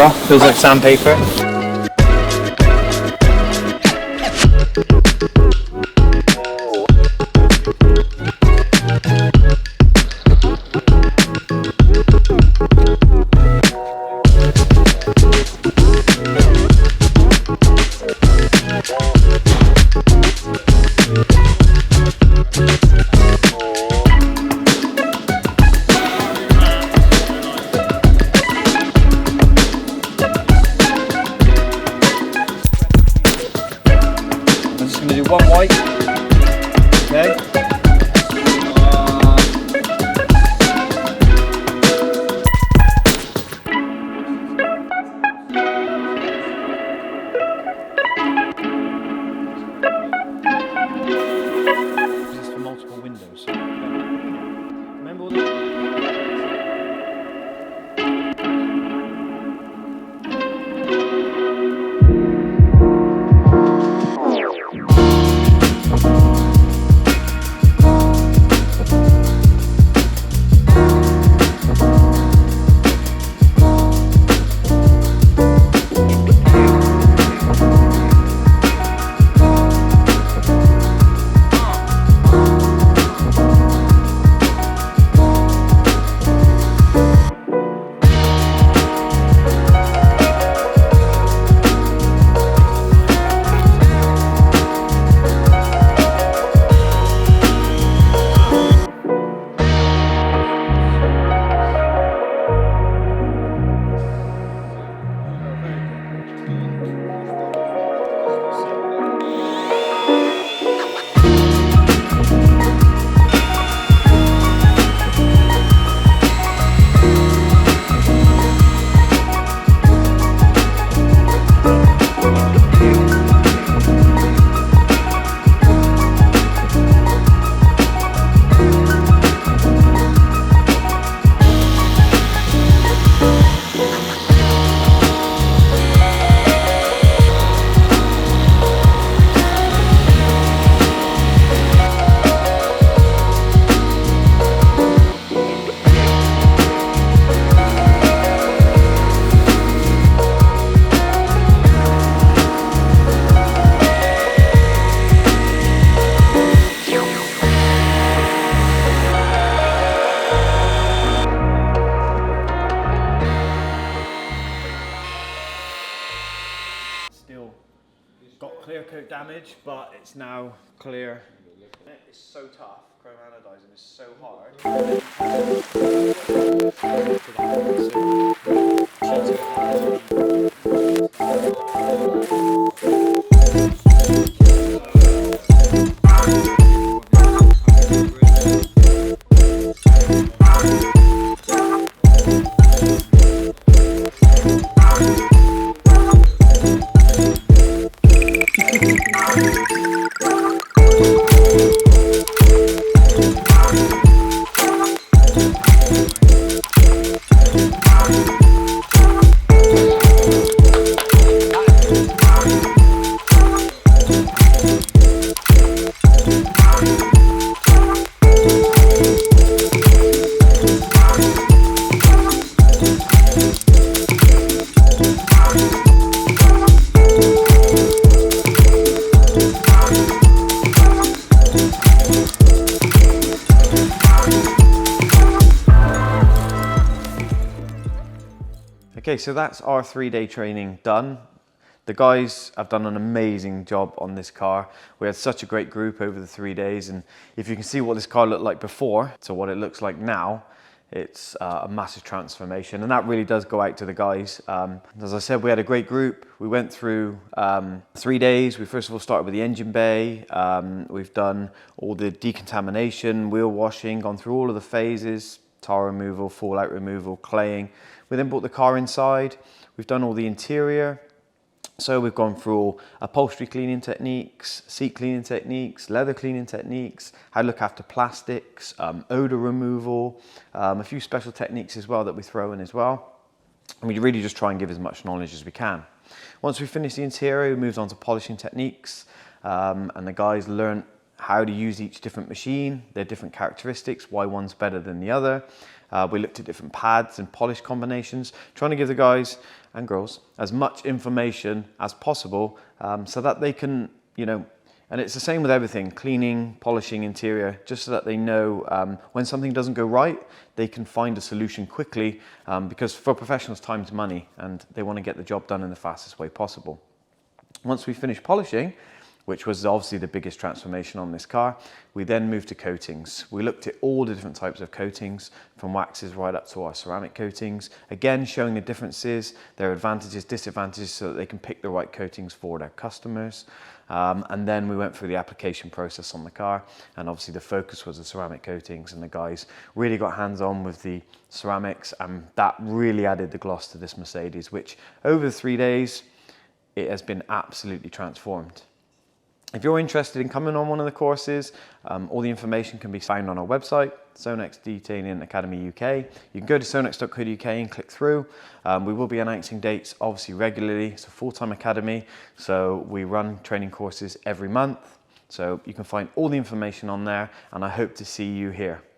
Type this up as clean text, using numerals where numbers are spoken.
car. Feels like sandpaper. One white, okay. This is for multiple windows. Remember all the got clear coat damage, but it's now clear. It's so tough, chrome anodizing is so hard. Okay, so that's our 3-day training done. The guys have done an amazing job on this car. We had such a great group over the 3 days, and if you can see what this car looked like before to what it looks like now, it's a massive transformation, and that really does go out to the guys. As I said, we had a great group. We went through 3 days. We first of all started with the engine bay. We've done all the decontamination, wheel washing, gone through all of the phases, tar removal, fallout removal, claying. We then brought the car inside. We've done all the interior. So we've gone through all upholstery cleaning techniques, seat cleaning techniques, leather cleaning techniques, how to look after plastics, odor removal, a few special techniques as well that we throw in as well. And we really just try and give as much knowledge as we can. Once we finish the interior, we moved on to polishing techniques, and the guys learned how to use each different machine, their different characteristics, why one's better than the other. We looked at different pads and polish combinations, trying to give the guys and girls as much information as possible so that they can, and it's the same with everything, cleaning, polishing, interior, just so that they know when something doesn't go right, they can find a solution quickly because for professionals, time's money and they want to get the job done in the fastest way possible. Once we finished polishing, which was obviously the biggest transformation on this car, we then moved to coatings. We looked at all the different types of coatings, from waxes right up to our ceramic coatings, again showing the differences, their advantages, disadvantages, so that they can pick the right coatings for their customers. And then we went through the application process on the car, and obviously the focus was the ceramic coatings, and the guys really got hands-on with the ceramics, and that really added the gloss to this Mercedes, which over the 3 days, it has been absolutely transformed. If you're interested in coming on one of the courses, all the information can be found on our website, Sonax Detailing Academy UK. You can go to sonax.co.uk and click through. We will be announcing dates obviously regularly. It's a full-time academy, so we run training courses every month. So you can find all the information on there, and I hope to see you here.